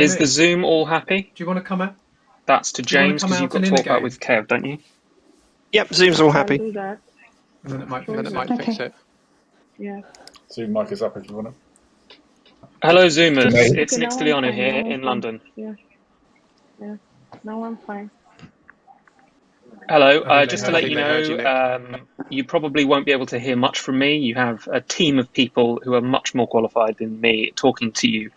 Is the Zoom all happy? Do you want to come out? That's to James, because you've got to talk about with Kev, don't you? Yep, Zoom's all happy. Do that. And then it might fix it. Yeah. Zoom mic is up if you want it. Hello, Zoomers. It's Nick Stylianou here in London. Yeah. No, I'm fine. Hello. Just to let you know, you probably won't be able to hear much from me. You have a team of people who are much more qualified than me talking to you.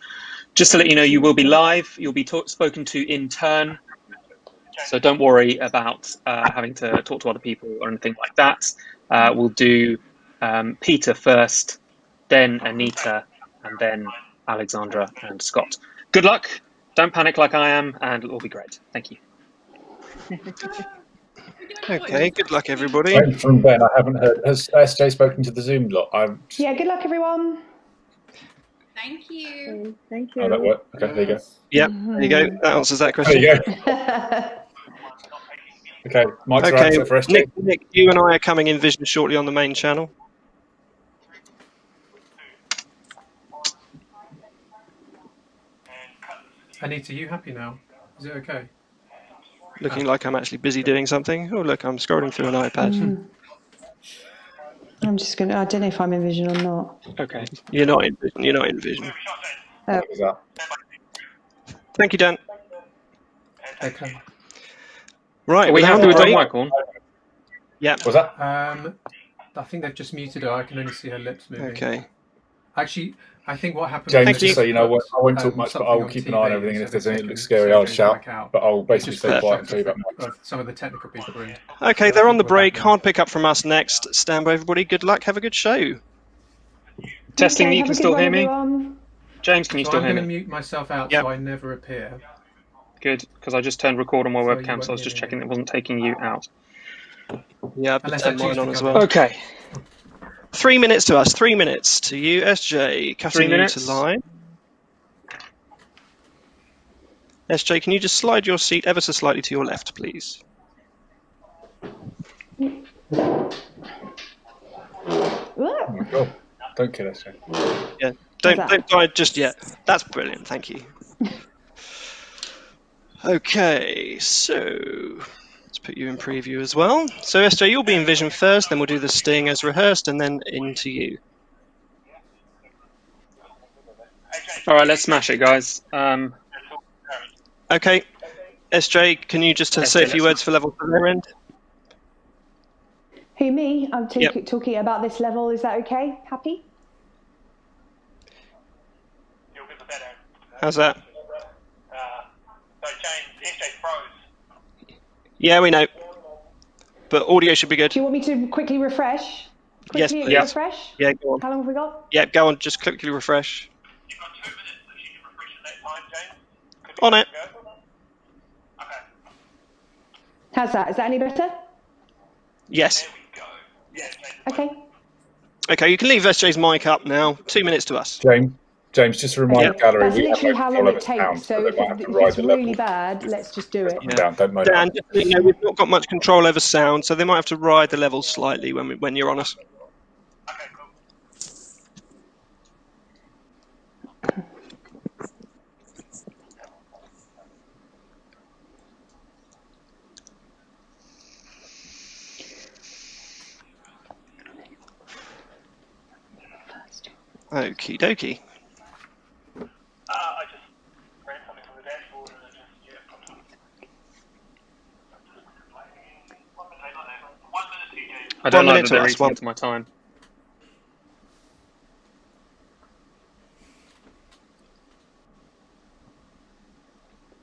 Just to let you know, you will be live. You'll be spoken to in turn. So don't worry about having to talk to other people or anything like that. We'll do Peter first, then Anita, and then Alexandra and Scott. Good luck. Don't panic like I am, and it'll all be great. Thank you. Okay, good luck, everybody. I'm from Ben. I haven't heard. Has SJ spoken to the Zoom lot? Yeah, good luck, everyone. Thank you. Thank you. Oh, that worked. Okay, there you go. Yep, there you go. That answers that question. There you go. Okay, Mike's okay, right for SJ. Nick, you and I are coming in vision shortly on the main channel. Anita, are you happy now? Is it okay? Looking like I'm actually busy doing something. Oh, look, I'm scrolling through an iPad. I'm just going to... I don't know if I'm in vision or not. Okay. You're not in vision. You're not in vision. What was that? Thank you, Dan. Okay. we Right, we have the Domonic Waghorn. Yeah. Was that? I think they've just muted her. I can only see her lips moving. Okay. Actually, I think what happened... James, just so you know, I won't talk much, but I will keep an eye on everything, and if there's anything that looks scary, I'll shout. But I'll basically stay quiet and tell you about Mike. Some of the technical people are in. Okay, they're on the break. Hard pick up from us next. Stand by, everybody. Good luck. Have a good show. Testing, okay, you can still hear me? Everyone. James, can you still hear me? I'm going to mute myself out so I never appear. Good, because I just turned record on my webcam, so I was just checking it wasn't taking you out. Yeah, I've turned mine on as well. Okay. 3 minutes to us, 3 minutes to you, SJ. Cutting you to line. SJ, can you just slide your seat ever so slightly to your left, please? Oh my God. Don't kill SJ. Yeah, don't die just yet. That's brilliant, thank you. Okay, so let's put you in preview as well. So SJ, you'll be in vision first, then we'll do the sting as rehearsed, and then into you. All right, let's smash it, guys. Okay, SJ, can you just say a few words for level for their end? Who, me? I'm talking about this level. Is that okay? Happy? How's that? Yeah, we know. But audio should be good. Do you want me to quickly refresh? Yes, please. Refresh? Yeah, go on. How long have we got? Yeah, go on. Just quickly refresh. You've got 2 minutes that you can refresh at that time, James. On it. Okay. How's that? Is that any better? Yes. There we go. Yeah, okay. Okay, you can leave SJ's mic up now. 2 minutes to us. James, just to remind the gallery, that's literally how long it takes. So if it's really bad, let's just do it. Yeah. Dan, just so you know, we've not got much control over sound, so they might have to ride the levels slightly when you're on us. Okay, cool. Okie dokie. I just ran something from the dashboard and it just, 1 minute to you, James. I don't know that they're eating into my time.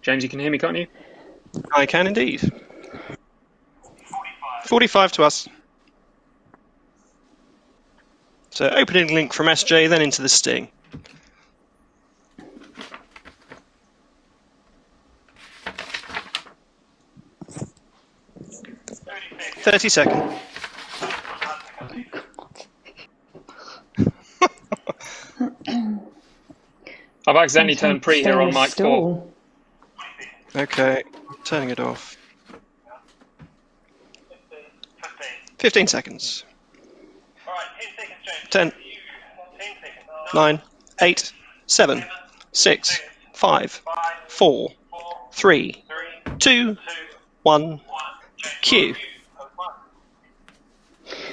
James, you can hear me, can't you? I can indeed. 45 to us. So opening link from SJ, then into the sting. 30 seconds. I've accidentally turned pre here on mic 4. Okay, turning it off. 15 seconds. 10, 9, 8, 7, 6, 5, 4, 3, 2, 1, cue.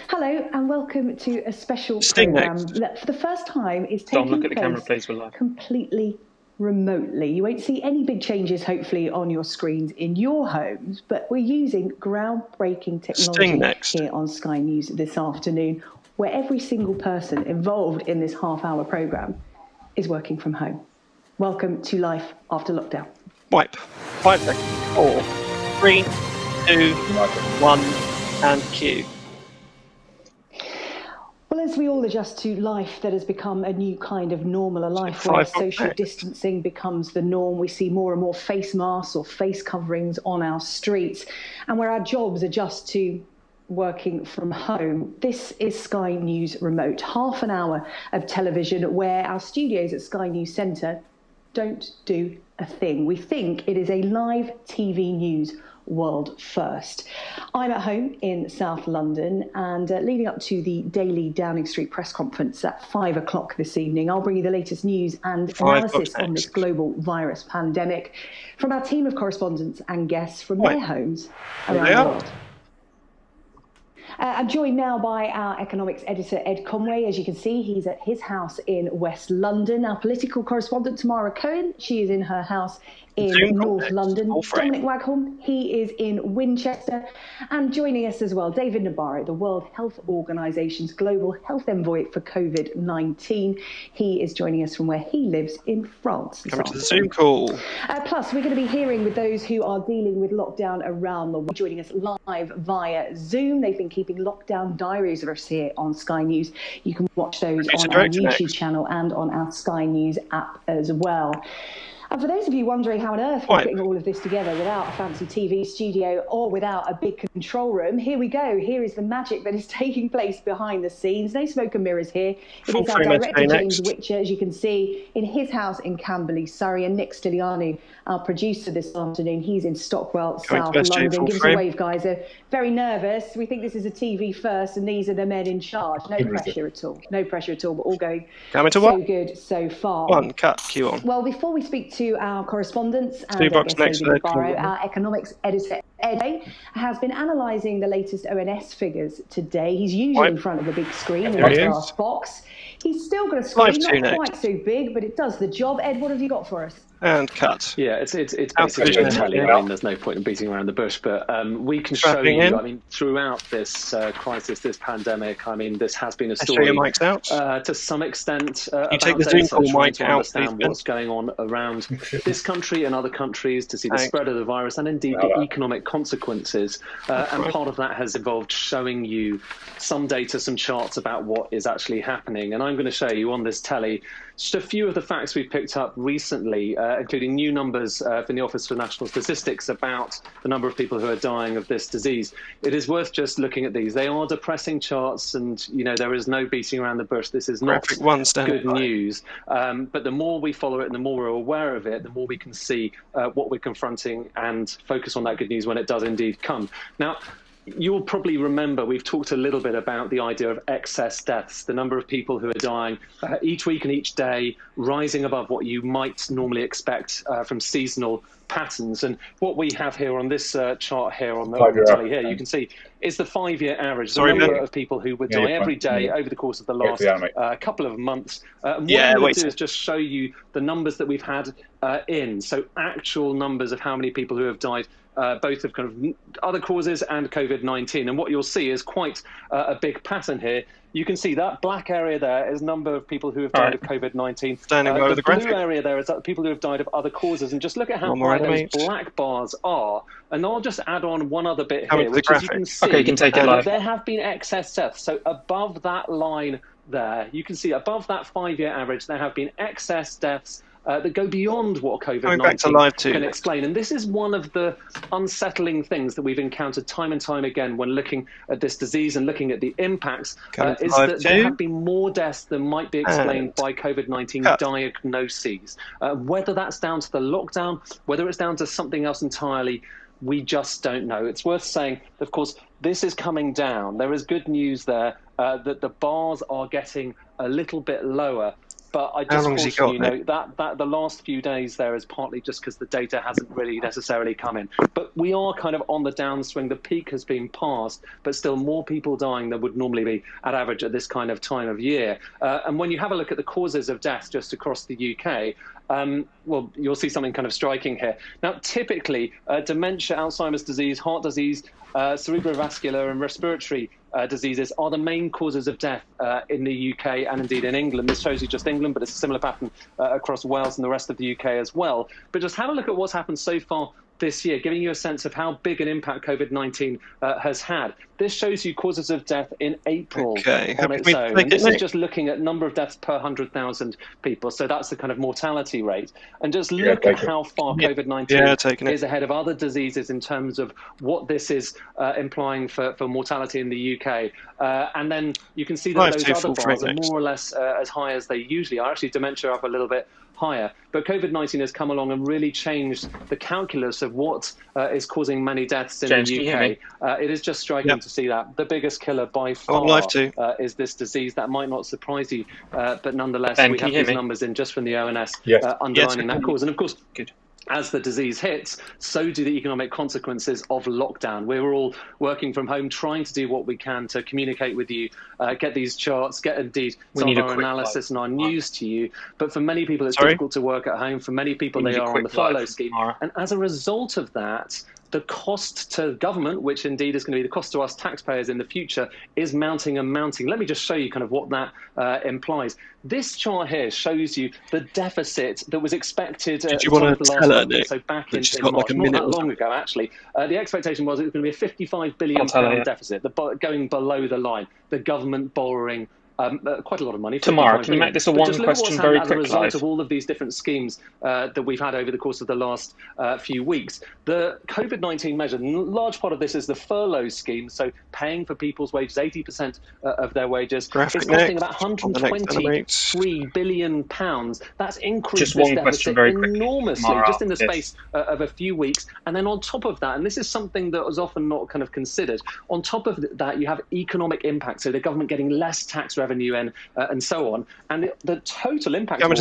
Hello and welcome to a special Sting programme next. that for the first time is Dom, taking look at the camera, place please. We're live. completely remotely. You won't see any big changes, hopefully, on your screens in your homes, but we're using groundbreaking technology here on Sky News this afternoon, where every single person involved in this half-hour programme is working from home. Welcome to life after lockdown. Wipe. 5 seconds. 4, 3, 2, 1, and cue. Well, as we all adjust to life that has become a new kind of normal, a life where social distancing becomes the norm, we see more and more face masks or face coverings on our streets, and where our jobs adjust to working from home. This is Sky News Remote, half an hour of television where our studios at Sky News Centre don't do a thing. We think it is a live TV news world first. I'm at home in South London, and leading up to the daily Downing Street press conference at 5 o'clock this evening, I'll bring you the latest news and analysis on this global virus pandemic from our team of correspondents and guests from their homes around the world. I'm joined now by our economics editor, Ed Conway. As you can see, he's at his house in West London. Our political correspondent, Tamara Cohen, she is in her house in North London. Domonic Waghorn, he is in Winchester. And joining us as well, David Nabarro, the World Health Organization's Global Health Envoy for COVID-19. He is joining us from where he lives in France. Coming to the Zoom call. Plus, we're going to be hearing with those who are dealing with lockdown around the world, joining us live via Zoom. They've been keeping lockdown diaries of us here on Sky News. You can watch those on our YouTube channel and on our Sky News app as well. And for those of you wondering how on earth we're putting all of this together without a fancy TV studio or without a big control room, here we go. Here is the magic that is taking place behind the scenes. No smoke and mirrors here. It is our director, James Witcher, as you can see, in his house in Camberley, Surrey, and Nick Stylianou, our producer this afternoon. He's in Stockwell, South London. Give us a wave, guys. They're very nervous. We think this is a TV first, and these are the men in charge. No pressure at all. No pressure at all, but all going so good so far. One, cut, cue on. Well, before we speak to our correspondents and our economics editor, Ed, has been analysing the latest ONS figures today. He's usually in front of the big screen in the glass box. He's still got a screen, not quite so big, but it does the job. Ed, what have you got for us? And cut. Yeah, it's basically a tally. I mean, there's no point in beating around the bush, but we can show you, I mean, throughout this crisis, this pandemic, I mean, this has been a story to some extent about take the Zoom call mic to understand what's going on around this country and other countries, to see the spread of the virus and indeed the economic consequences. And part of that has involved showing you some data, some charts about what is actually happening. And I'm going to show you on this telly just a few of the facts we've picked up recently, including new numbers from the Office for National Statistics about the number of people who are dying of this disease. It is worth just looking at these. They are depressing charts, and you know there is no beating around the bush. This is not good news. But the more we follow it and the more we're aware of it, the more we can see what we're confronting and focus on that good news when it does indeed come. Now, you'll probably remember we've talked a little bit about the idea of excess deaths, the number of people who are dying each week and each day, rising above what you might normally expect from seasonal patterns. And what we have here on this chart here on the telly here, you can see is the 5-year average, the number of people who would die every day over the course of the last couple of months. And what I'm going to do is just show you the numbers that we've had so actual numbers of how many people who have died both of kind of other causes and COVID-19. And what you'll see is quite a big pattern here. You can see that black area there is number of people who have died of COVID-19. The blue area there is people who have died of other causes. And just look at how high those black bars are. And I'll just add on one other bit here, which is you can see you can take it live. There have been excess deaths. So above that line there, you can see above that 5-year average, there have been excess deaths that go beyond what COVID-19 can explain. And this is one of the unsettling things that we've encountered time and time again when looking at this disease and looking at the impacts, is that there have been more deaths than might be explained by COVID-19 diagnoses. Whether that's down to the lockdown, whether it's down to something else entirely, We just don't know. It's worth saying, of course, this is coming down. There is good news there that the bars are getting a little bit lower. But I just caution you, that the last few days there is partly just because the data hasn't really necessarily come in. But we are kind of on the downswing. The peak has been passed, but still more people dying than would normally be at average at this kind of time of year. And when you have a look at the causes of death just across the UK, well, you'll see something kind of striking here. Now, typically, dementia, Alzheimer's disease, heart disease, cerebrovascular and respiratory diseases are the main causes of death in the UK and indeed in England. This shows you just England, but it's a similar pattern across Wales and the rest of the UK as well. But just have a look at what's happened so far this year, giving you a sense of how big an impact COVID-19 has had. This shows you causes of death in April on its own. And this is just looking at number of deaths per 100,000 people. So that's the kind of mortality rate. And just look at how far COVID-19 is ahead of other diseases in terms of what this is implying for mortality in the UK. And then you can see that those other bars are more or less as high as they usually are. Actually, dementia up a little bit higher. But COVID-19 has come along and really changed the calculus of what is causing many deaths in the UK. It is just striking to see that. The biggest killer by far is this disease. That might not surprise you, but nonetheless, we have these numbers in just from the ONS underlining that cause. And of course, as the disease hits, so do the economic consequences of lockdown. We're all working from home, trying to do what we can to communicate with you, get these charts, get indeed some of our analysis and our news to you. But for many people, it's difficult to work at home. For many people, they are on the furlough scheme. And as a result of that, the cost to government, which indeed is going to be the cost to us taxpayers in the future, is mounting and mounting. Let me just show you kind of what that implies. This chart here shows you the deficit that was expected. Did you want to tell her, Nick? So back in March, not that long ago, actually. The expectation was it was going to be a £55 billion deficit, going below the line, the government borrowing quite a lot of money. Tamara, can you make this a one question very quickly? As a result of all of these different schemes that we've had over the course of the last few weeks, the COVID-19 measure, large part of this is the furlough scheme, so paying for people's wages, 80% of their wages. It's costing about £123 billion. That's increased this deficit enormously, just in the space of a few weeks. And then on top of that, and this is something that was often not kind of considered, on top of that, you have economic impact, so the government getting less tax revenue and so on. And the total impact of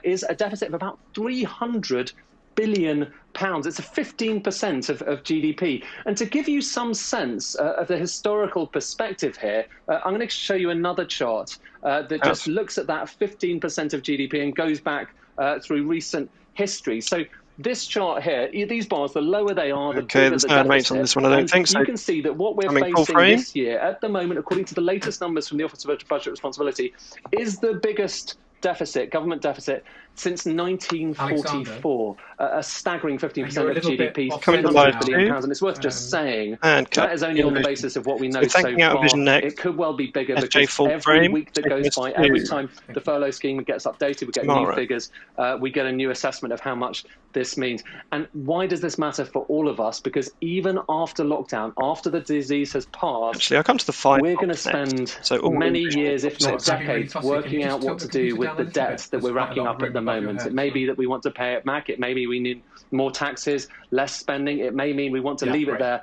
is a deficit of about £300 billion. It's a 15% of GDP. And to give you some sense of the historical perspective here, I'm going to show you another chart that just looks at that 15% of GDP and goes back through recent history. So this chart here, these bars, the lower they are, the bigger the deficit. On this one, I don't think so. You can see that what we're facing this year, at the moment, according to the latest numbers from the Office of Budget Responsibility, is the biggest deficit, government deficit, since 1944, a staggering 15% of GDP, £300 billion, and it's worth just saying that is only on the basis of what we know so far. It could well be bigger because every week that goes by, every time the furlough scheme gets updated, we get new figures, we get a new assessment of how much this means. And why does this matter for all of us? Because even after lockdown, after the disease has passed, I come to the we're going to spend many years, if not decades, working out what to do with the debt that we're racking up at the moment. It may be that we want to pay it back. It may be we need more taxes, less spending. It may mean we want to leave it there.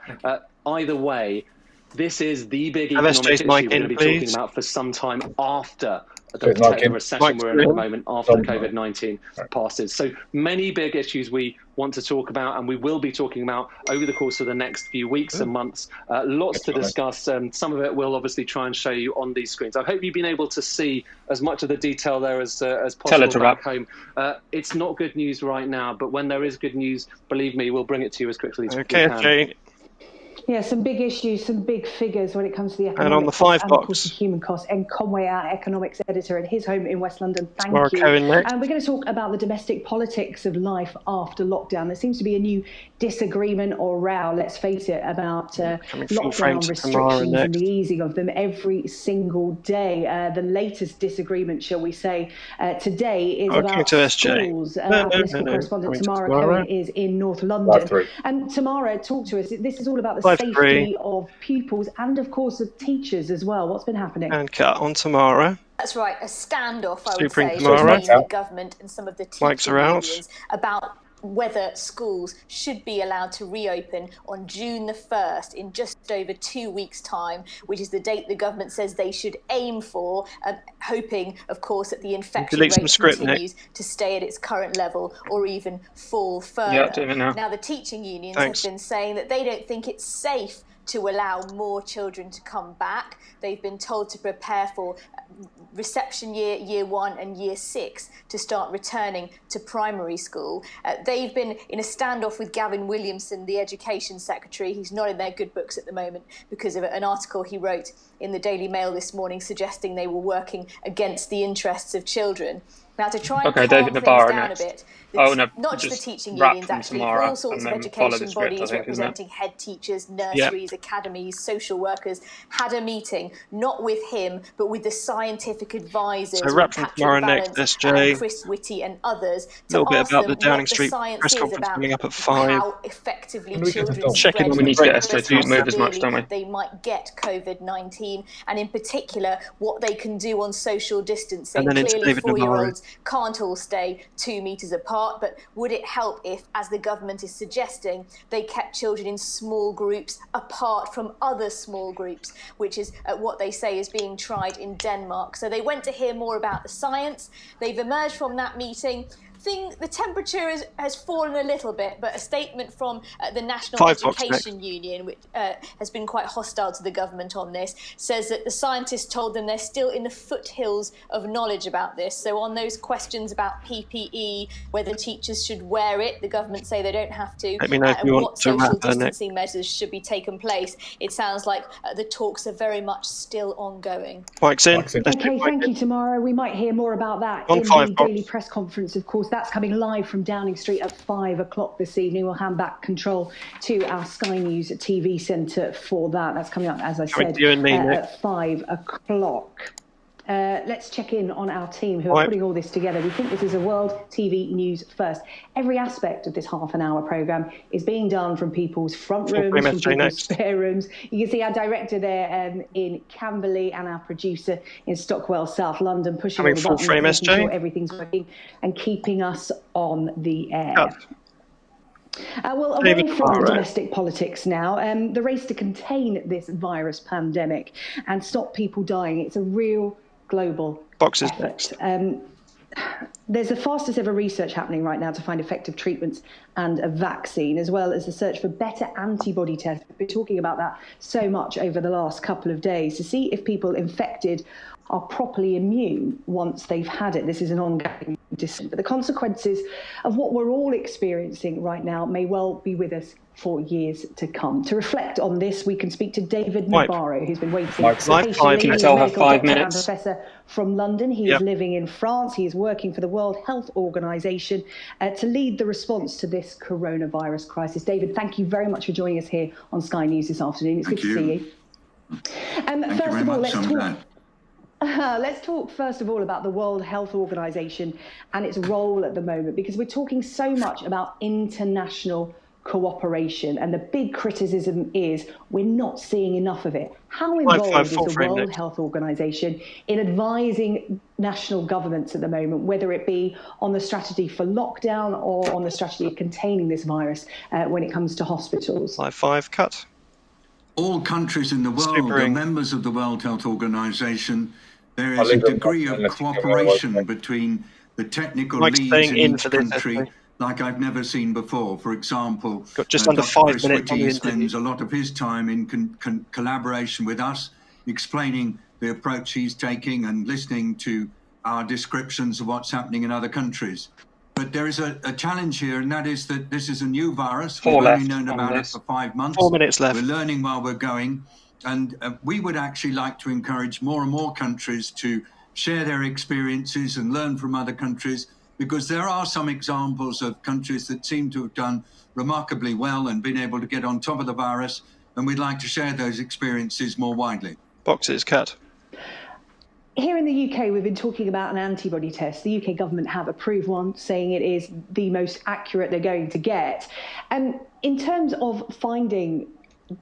Either way, this is the big economic issue we're going to be talking about for some time after the recession we're in at the moment, after COVID-19 passes. So many big issues we want to talk about, and we will be talking about over the course of the next few weeks and months. Lots to discuss. Some of it we'll obviously try and show you on these screens. I hope you've been able to see as much of the detail there as possible back home. It's not good news right now, but when there is good news, believe me, we'll bring it to you as quickly as we can. Yeah, some big issues, some big figures when it comes to the economic and on the costs and, box. Of course, the human costs. And Conway, our economics editor at his home in West London, thank Tamara you. Cohen next. And we're going to talk about the domestic politics of life after lockdown. There seems to be a new disagreement or row, let's face it, about lockdown restrictions and the easing of them every single day. The latest disagreement, shall we say, today is about schools. Our political correspondent Tamara Cohen is in North London. And Tamara, talk to us. This is all about the safety of pupils and, of course, of teachers as well. What's been happening? And cut on Tamara. That's right, a standoff, I would say, Tamara. between the government and some of the teaching unions about whether schools should be allowed to reopen on June the 1st in just over 2 weeks' time, which is the date the government says they should aim for, hoping, of course, that the infection rate continues to stay at its current level or even fall further. Now, the teaching unions have been saying that they don't think it's safe to allow more children to come back. They've been told to prepare for reception year, year 1 and year 6 to start returning to primary school. They've been in a standoff with Gavin Williamson, the Education Secretary. He's not in their good books at the moment because of an article he wrote in the Daily Mail this morning suggesting they were working against the interests of children. Now, to try and calm David things Nabarro down next. a bit, not just the teaching unions, actually, Tamara, all sorts of education bodies representing head teachers, nurseries, academies, social workers, had a meeting, not with him, but with the scientific advisors, with Patrick Vallance and Chris Whitty and others, to ask them what the science is about how effectively children spread they might get COVID-19, and in particular, what they can do on social distancing. Clearly, 4-year-olds can't all stay 2 meters apart, but would it help if, as the government is suggesting, they kept children in small groups apart from other small groups, which is what they say is being tried in Denmark. So they went to hear more about the science. They've emerged from that meeting. The temperature has fallen a little bit, but a statement from the National Education Union, which has been quite hostile to the government on this, says that the scientists told them they're still in the foothills of knowledge about this. So on those questions about PPE, whether teachers should wear it, the government say they don't have to, and what social distancing measures should be taken place, it sounds like the talks are very much still ongoing. Okay, thank you, Tamara. We might hear more about that in the daily press conference, of course. That's coming live from Downing Street at 5 o'clock this evening. We'll hand back control to our Sky News TV centre for that. That's coming up, as I said, at 5 o'clock. Let's check in on our team who are putting all this together. We think this is a World TV News first. Every aspect of this half-an-hour programme is being done from people's front rooms, from people's spare rooms. You can see our director there in Camberley and our producer in Stockwell, South London, pushing all the buttons, making sure everything's working and keeping us on the air. Well, away from domestic politics now, the race to contain this virus pandemic and stop people dying, it's a real global effort. There's the fastest ever research happening right now to find effective treatments and a vaccine, as well as the search for better antibody tests. We've been talking about that so much over the last couple of days to see if people infected are properly immune once they've had it. This is an ongoing decision. But the consequences of what we're all experiencing right now may well be with us for years to come. To reflect on this, we can speak to David Nabarro, who's been waiting patiently. He's a medical doctor and professor from London. He is living in France. He is working for the World Health Organization to lead the response to this coronavirus crisis. David, thank you very much for joining us here on Sky News this afternoon. It's good to see you. First of all, let's talk first of all about the World Health Organization and its role at the moment, because we're talking so much about international cooperation, and the big criticism is we're not seeing enough of it. How involved is the World Health Organization in advising national governments at the moment, whether it be on the strategy for lockdown or on the strategy of containing this virus when it comes to hospitals? Cut. All countries in the world are members of the World Health Organization. There is a degree of cooperation between the technical leads in each country like I've never seen before. For example, just under 5 Chris minutes. Whitty spends a lot of his time in collaboration with us, explaining the approach he's taking and listening to our descriptions of what's happening in other countries. But there is a challenge here, and that is that this is a new virus. We've only known about it for 5 months. 4 minutes left. We're learning while we're going. And we would actually like to encourage more and more countries to share their experiences and learn from other countries, because there are some examples of countries that seem to have done remarkably well and been able to get on top of the virus, and we'd like to share those experiences more widely. Boxes cut. Here in the UK, we've been talking about an antibody test. The UK government have approved one, saying it is the most accurate they're going to get. And in terms of finding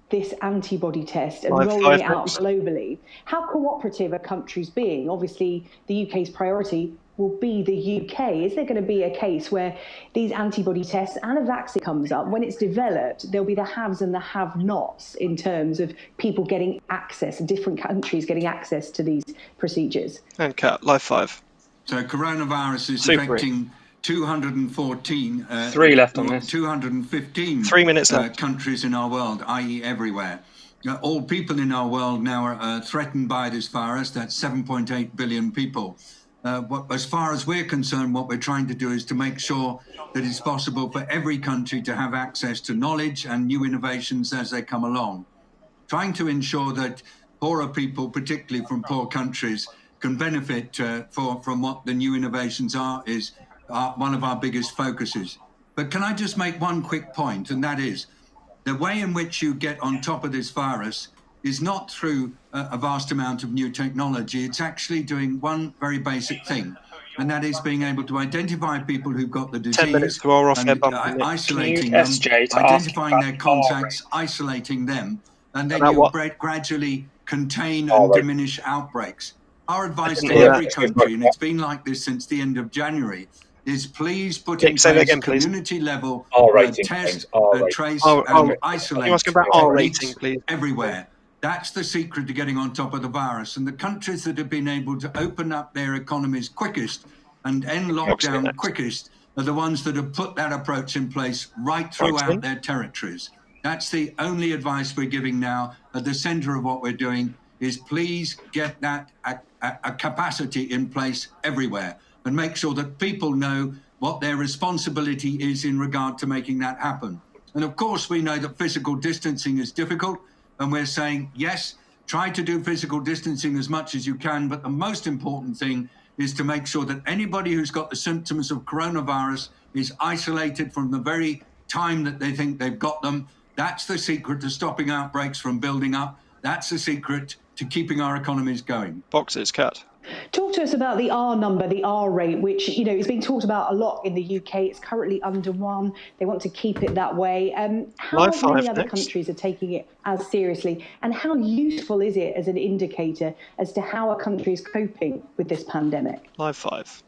this antibody test and rolling it out globally, how cooperative are countries being? Obviously, the UK's priority will be the UK. Is there going to be a case where these antibody tests and a vaccine comes up, when it's developed, there'll be the haves and the have-nots in terms of people getting access, different countries getting access to these procedures? And Kat, live 5. So coronavirus is affecting 214, 3 left on this. 215 3 minutes left. Countries in our world, i.e. everywhere. All people in our world now are threatened by this virus. That's 7.8 billion people. As far as we're concerned, what we're trying to do is to make sure that it's possible for every country to have access to knowledge and new innovations as they come along. Trying to ensure that poorer people, particularly from poor countries, can benefit from what the new innovations are is one of our biggest focuses. But can I just make one quick point, and that is the way in which you get on top of this virus is not through a vast amount of new technology. It's actually doing one very basic thing, and that is being able to identify people who've got the disease, 10 minutes to roll off their bump. Isolating them, identifying their contacts, isolating them, and then you gradually contain and diminish outbreaks. Our advice to every country, and it's been like this since the end of January, is please put in place community-level test, trace, and isolate everywhere. That's the secret to getting on top of the virus. And the countries that have been able to open up their economies quickest and end lockdown quickest are the ones that have put that approach in place right throughout their territories. That's the only advice we're giving now. At the center of what we're doing is please get that a capacity in place everywhere and make sure that people know what their responsibility is in regard to making that happen. And of course, we know that physical distancing is difficult, and we're saying, yes, try to do physical distancing as much as you can, but the most important thing is to make sure that anybody who's got the symptoms of coronavirus is isolated from the very time that they think they've got them. That's the secret to stopping outbreaks from building up. That's the secret to keeping our economies going. Boxes, Kat. Talk to us about the R number, the R rate, which, you know, is being talked about a lot in the UK. It's currently under 1. They want to keep it that way. How many other countries are taking it as seriously? And how useful is it as an indicator as to how a country is coping with this pandemic? Live 5.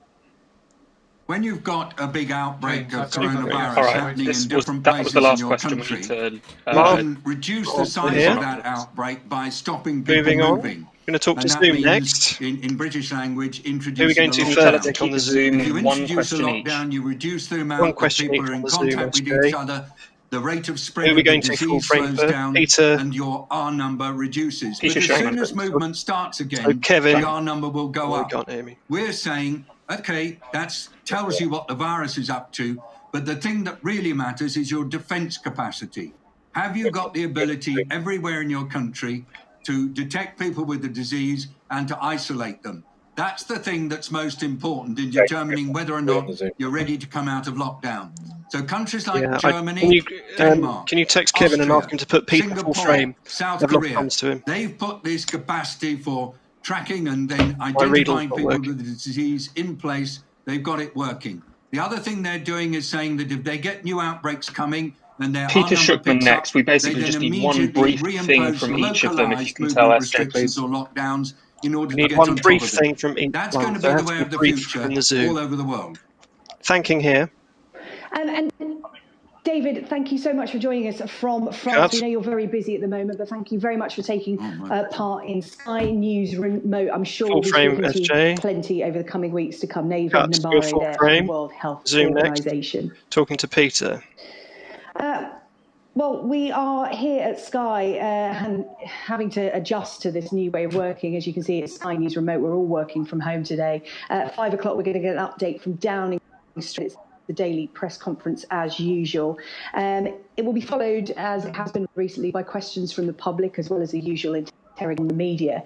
When you've got a big outbreak of coronavirus happening in different places in your country, you can reduce the size of that outbreak by stopping people moving. We're going to talk to Zoom next. In British language, introducing who are we going to first on the Zoom? If you introduce a lockdown, you reduce the amount of people who are in contact with each other, the rate of spread of the disease slows down, and your R number reduces. But as soon as movement starts again, the R number will go up. We're saying, okay, that tells you what the virus is up to, but the thing that really matters is your defense capacity. Have you got the ability everywhere in your country to detect people with the disease and to isolate them? That's the thing that's most important in determining whether or not you're ready to come out of lockdown. So countries like Germany, Denmark, can you text Kevin and ask him to put Peter full frame? South Korea, they've put this capacity for tracking and then identifying people with the disease in place. They've got it working. The other thing they're doing is saying that if they get new outbreaks coming, Peter Shookman next. We basically just need one brief thing from each of them, if you can tell SJ, please. In order we need to one brief thing from each That's one. going to be the way of the future all over the world. Thanking here. And David, thank you so much for joining us from France. We know you're very busy at the moment, but thank you very much for taking part in Sky News Remote. I'm sure we'll be talking to you plenty over the coming weeks to come. Nabarro there from the World Health Organization. Talking to Peter. Well, we are here at Sky and having to adjust to this new way of working. As you can see, it's Sky News Remote. We're all working from home today. At 5 o'clock, we're going to get an update from Downing Street. It's the daily press conference as usual. It will be followed, as it has been recently, by questions from the public as well as the usual interrogating the media.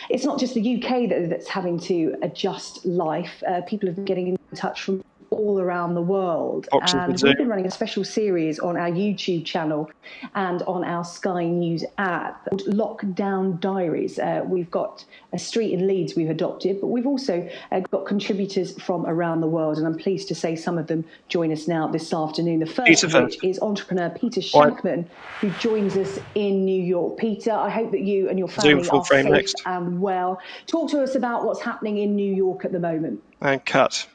It's not just the UK that's having to adjust life. People have been getting in touch from all around the world. And we've been running a special series on our YouTube channel and on our Sky News app called Lockdown Diaries. We've got a street in Leeds we've adopted, but we've also got contributors from around the world, and I'm pleased to say some of them join us now this afternoon. The first of which is entrepreneur Peter Shankman, who joins us in New York. Peter, I hope that you and your family are safe and well. Talk to us about what's happening in New York at the moment. And cut.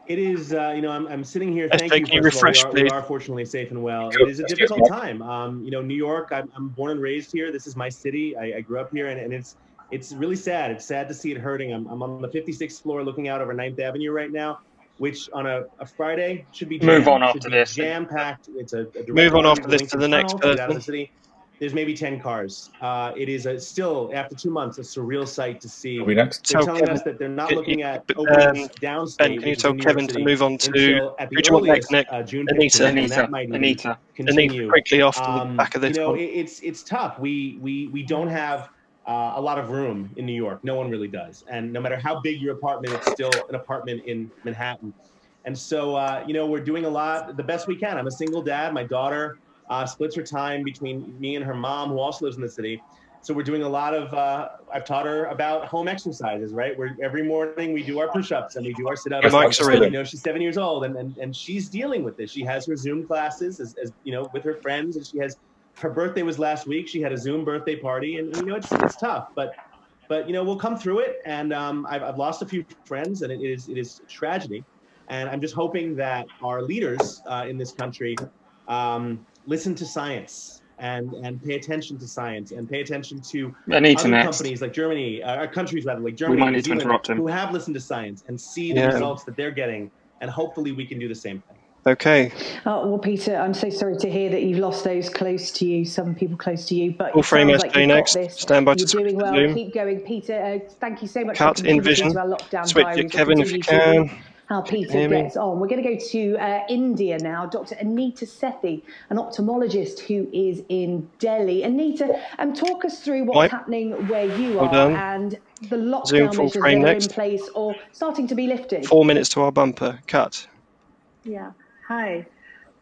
It is, I'm sitting here. Thank you. First of all, we are fortunately safe and well. It is a difficult time. New York. I'm born and raised here. This is my city. I grew up here, and it's really sad. It's sad to see it hurting. I'm on the 56th floor, looking out over 9th Avenue right now, which on a Friday should be move on after this. Jam packed. It's a move on after this to the next person. Out of the city. There's maybe 10 cars. It is still, after 2 months, a surreal sight to see. They're telling us that they're not looking at openings downstate. Ben, can you tell Kevin to move on to June 15th, that might Anita, continue. Quickly after the back of this one. It's tough. We don't have a lot of room in New York. No one really does. And no matter how big your apartment, it's still an apartment in Manhattan. And so, we're doing a lot, the best we can. I'm a single dad. My daughter splits her time between me and her mom, who also lives in the city. So we're doing a lot of, I've taught her about home exercises, right? Every morning we do our push-ups and we do our sit-ups. She's 7 years old and she's dealing with this. She has her Zoom classes as with her friends, and her birthday was last week. She had a Zoom birthday party, and it's tough, but we'll come through it. And I've lost a few friends, and it is a tragedy. And I'm just hoping that our leaders in this country listen to science and pay attention to science and pay attention to other companies like Germany, countries rather like Germany, New Zealand, who have listened to science and see the results that they're getting, and hopefully we can do the same thing. Okay. Well, Peter, I'm so sorry to hear that you've lost those close to you, some people close to you, but it sounds like you've got this. Stand by. You're doing well. Zoom. Keep going, Peter. Thank you so much for contributing to our lockdown Switch diaries. to Kevin if you can. How Peter gets on. We're going to go to India now. Dr. Anita Sethi, an ophthalmologist who is in Delhi. Anita, talk us through what's happening where you are and the lockdown measures that are in place or starting to be lifted. 4 minutes to our bumper. Cut. Yeah. Hi.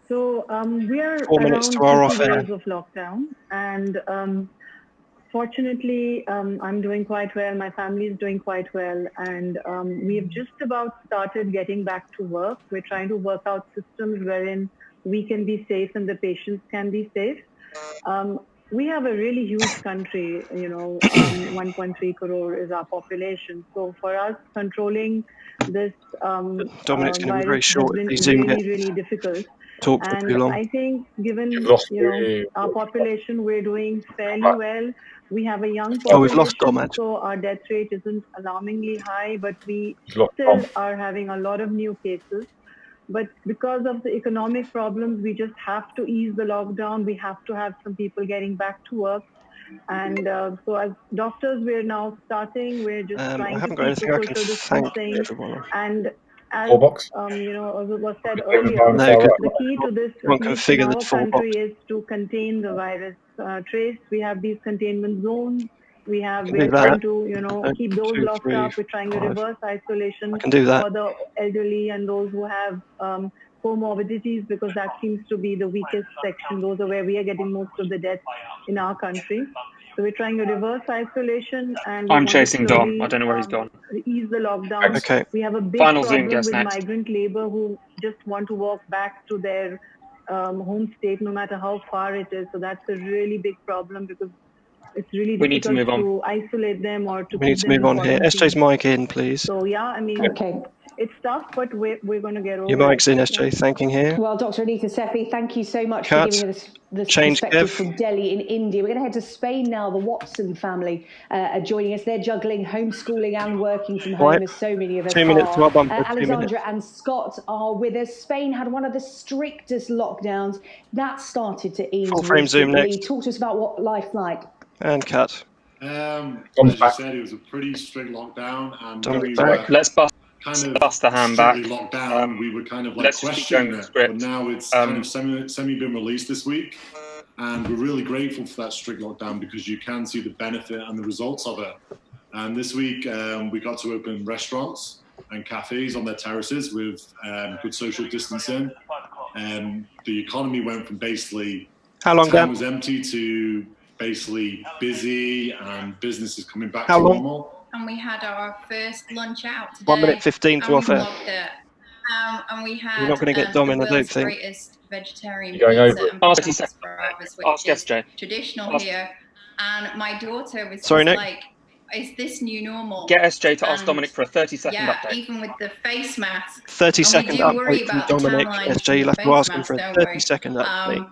So we are 4 minutes to our off air. Days of lockdown, and fortunately, I'm doing quite well. My family is doing quite well, and we have just about started getting back to work. We're trying to work out systems wherein we can be safe and the patients can be safe. We have a really huge country, 1.3 crore is our population. So for us, controlling this Dominic's going to be very short. Has been really difficult. Talk for too long. I think given our population, we're doing fairly well. We have a young population, we've lost Dom, so our death rate isn't alarmingly high, but we still are having a lot of new cases. But because of the economic problems, we just have to ease the lockdown. We have to have some people getting back to work. And so as doctors, we're now starting. We're just trying to keep social distancing. And as was said earlier, the key to this in our country is to contain the virus. Trace, we have these containment zones. We're trying to keep those locked up. We're trying to reverse isolation for the elderly and those who have comorbidities, because that seems to be the weakest section. Those are where we are getting most of the deaths in our country. So we're trying to reverse isolation, and I'm chasing Dom. I don't know where he's gone. Ease the lockdown. Okay. We have a big problem with migrant labor who just want to walk back to their home state, no matter how far it is. So that's a really big problem, because it's really difficult to isolate them or to. We need to move on here. SJ's mic in, please. So it's tough, but we're going to get over it. Your mic's in, SJ. Thanking here. Well, Dr. Anita Sethi, thank you so much for giving us this perspective from Delhi in India. We're going to head to Spain now. The Watson family are joining us. They're juggling homeschooling and working from home, as so many of us 2 minutes to our bumper. Alexandra and Scott are with us. Spain had one of the strictest lockdowns. That started to ease. Full frame zoom next. Talk to us about what life's like. And cut. As you said, it was a pretty strict lockdown, and let's bust the hand back. Locked down. We were kind of like questioning it, but now it's kind of semi been released this week, and we're really grateful for that strict lockdown because you can see the benefit and the results of it. And this week we got to open restaurants, and cafes on their terraces with good social distancing. The economy went from basically town was empty to basically busy, and business is coming back to normal. And we had our first lunch out today. 1 minute 15 to offer. And we had You're not going to get Dom in, I don't think. greatest vegetarian You're going pizza over and pasta for hours, which is traditional here. And my daughter was just like, is this new normal? Get SJ to ask Dominic for a 30-second update. Even with the face mask. 30-second update from Dominic. SJ, you'll have to ask him for a 30-second update.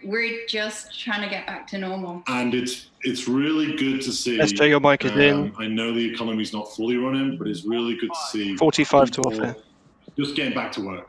We're just trying to get back to normal. And it's really good to see. SJ, your mic is in. I know the economy's not fully running, but it's really good to see. 45 to offer. Just getting back to work.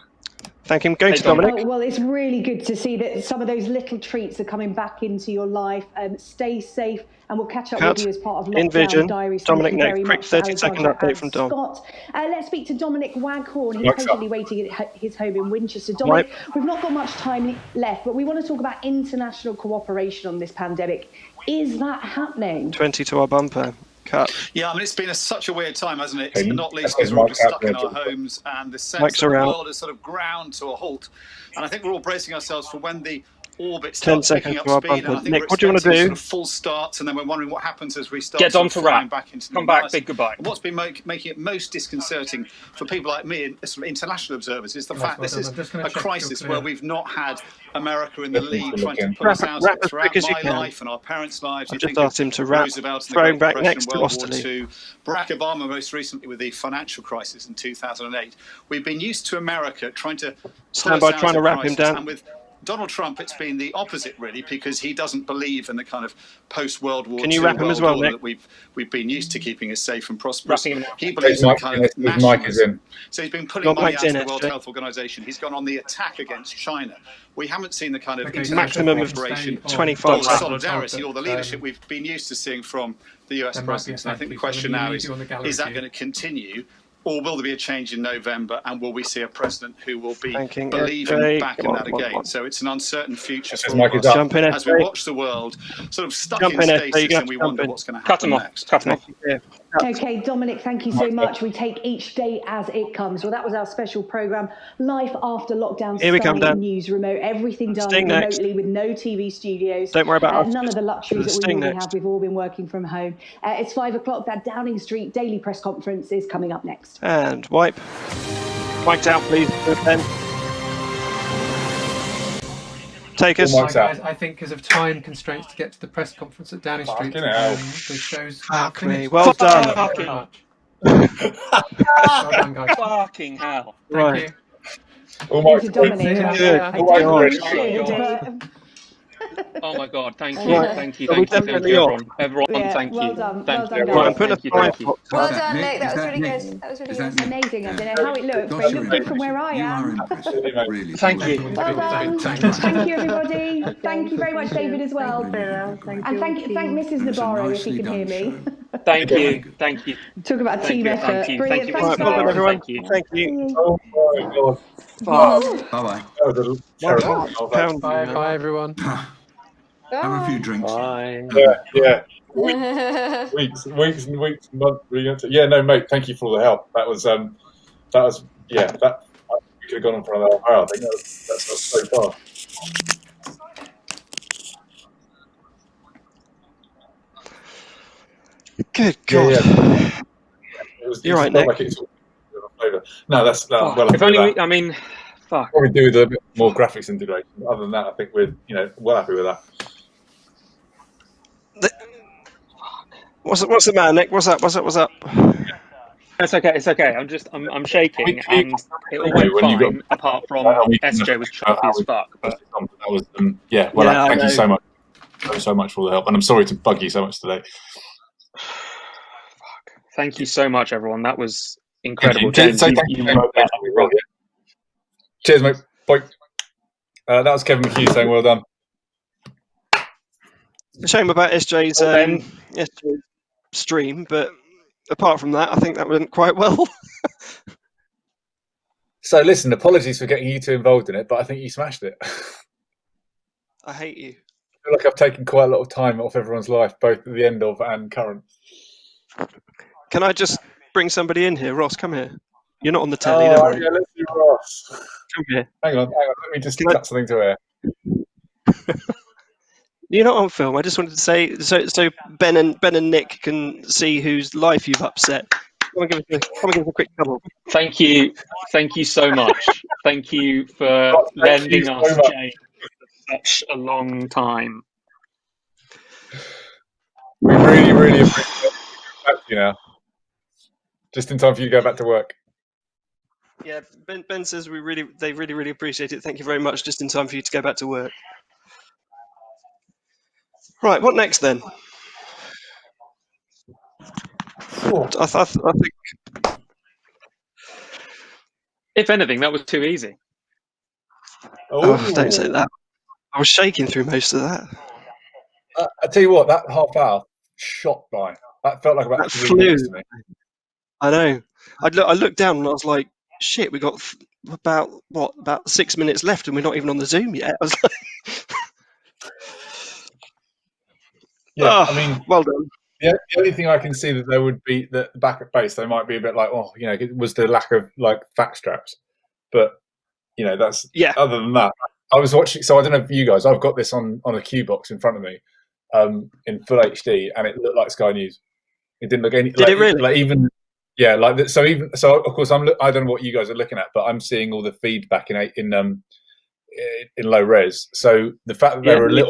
Thank him. Going to Dominic. Well, it's really good to see that some of those little treats are coming back into your life. Stay safe, and we'll catch up with you as part of Lockdown Diaries. Dominic, quick 30-second update from Dom. Scott, let's speak to Domonic Waghorn. He's patiently waiting at his home in Winchester. Dominic, we've not got much time left, but we want to talk about international cooperation on this pandemic. Is that happening? 20 to our bumper. Cut. Yeah, I mean, it's been such a weird time, hasn't it? Not least because we're all just stuck in our homes, and the sense that the world is sort of ground to a halt. And I think we're all bracing ourselves for when the orbit starts picking up speed. And I think Nick, what do you want to do? Sort of full starts, and then we're wondering what happens as we start. Get Dom to wrap. Back into Come back, big goodbye. What's been making it most disconcerting for people like me and sort of international observers is the fact this is a crisis where we've not had America in the lead trying to pull us out of it throughout my life and our parents' lives. I just asked him to wrap, throwing back next to Osterley. Barack Obama most recently with the financial crisis in 2008. We've been used to America trying to stand by trying to wrap him down. And with Donald Trump, it's been the opposite, really, because he doesn't believe in the kind of post-World War II world order that we've been used to keeping us safe and prosperous. He believes in kind of nationalism. So he's been pulling money out of the World Health Organization. He's gone on the attack against China. We haven't seen the kind of maximum of 25 solidarity or the leadership we've been used to seeing from the US president. And I think the question now is that going to continue? Or will there be a change in November, and will we see a president who will be believing back in that again? So it's an uncertain future for us as we watch the world sort of stuck in stasis, and we wonder what's going to happen next. Cut him off. Okay, Dominic, thank you so much. We take each day as it comes. Well, that was our special programme, Life After Lockdown, Sky News Remote, everything done remotely with no TV studios. Don't worry about none of the luxuries that we normally have. We've all been working from home. It's 5 o'clock. That Downing Street daily press conference is coming up next. And wipe. Mic'd out, please. Ben. Take us. Guys, I think because of time constraints to get to the press conference at Downing Street, the show's me. Well done. Well done, guys. Fucking hell. Thank you. Thank you, Dominic. Oh my God! Thank you, thank you, everyone. Thank you. Well done, thank you. Well done, Nick. That was really good. That was really good. Amazing. I don't know how it looks, but it looks good from where I am. Thank you. Well done. Thank you, everybody. Thank you very much, David, as well. And thank Mrs. Nabarro if you can hear me. Thank you. Thank you. Talk about team effort. Brilliant. Thanks, guys. Everyone. Thank you. Oh my God. Bye-bye. Bye, everyone. Have a few drinks. Bye. Yeah. Weeks and weeks, months. Yeah, no, mate. Thank you for all the help. That was we could have gone on for another hour. I think that's so far. Good God. Yeah. You're right, Nick. No, that's well. If only I mean, fuck. Probably do with a bit more graphics integration. Other than that, I think we're well happy with that. What's the matter, Nick? What's up? It's okay. I'm shaking, and it all went fine. Apart from SJ was choppy as fuck. But that was thank you so much. So much for all the help, and I'm sorry to bug you so much today. Thank you so much, everyone. That was incredible. Cheers, mate. Bye. That was Kevin McHugh saying well done. Shame about SJ's stream, but apart from that, I think that went quite well. So listen, apologies for getting you two involved in it, but I think you smashed it. I hate you. I feel like I've taken quite a lot of time off everyone's life, both at the end of and current. Can I just bring somebody in here? Ross, come here. You're not on the telly, don't worry. Yeah, let's do Ross. Come here. Hang on. Let me just cut something to air. You're not on film. I just wanted to say, so Ben and Nick can see whose life you've upset. Come and give us a quick couple. Thank you so much. Thank you for lending us Jane for such a long time. We really, really appreciate you now. Just in time for you to go back to work. Yeah, Ben says they really appreciate it. Thank you very much. Just in time for you to go back to work. Right, what next then? I think. If anything, that was too easy. Oh, don't say that. I was shaking through most of that. I tell you what, that half hour shot by. That felt like about 3 minutes to me. I know. I looked down and I was like, shit, we got about 6 minutes left and we're not even on the Zoom yet. I was like, yeah, I mean, well done. The only thing I can see that there would be the back at base, they might be a bit like, it was the lack of like fact straps. But that's other than that, I was watching. So I don't know if you guys, I've got this on a Q box in front of me, in full HD, and it looked like Sky News. It didn't look any. Did it really? Like even so of course I don't know what you guys are looking at, but I'm seeing all the feedback in low res. So the fact that there were a little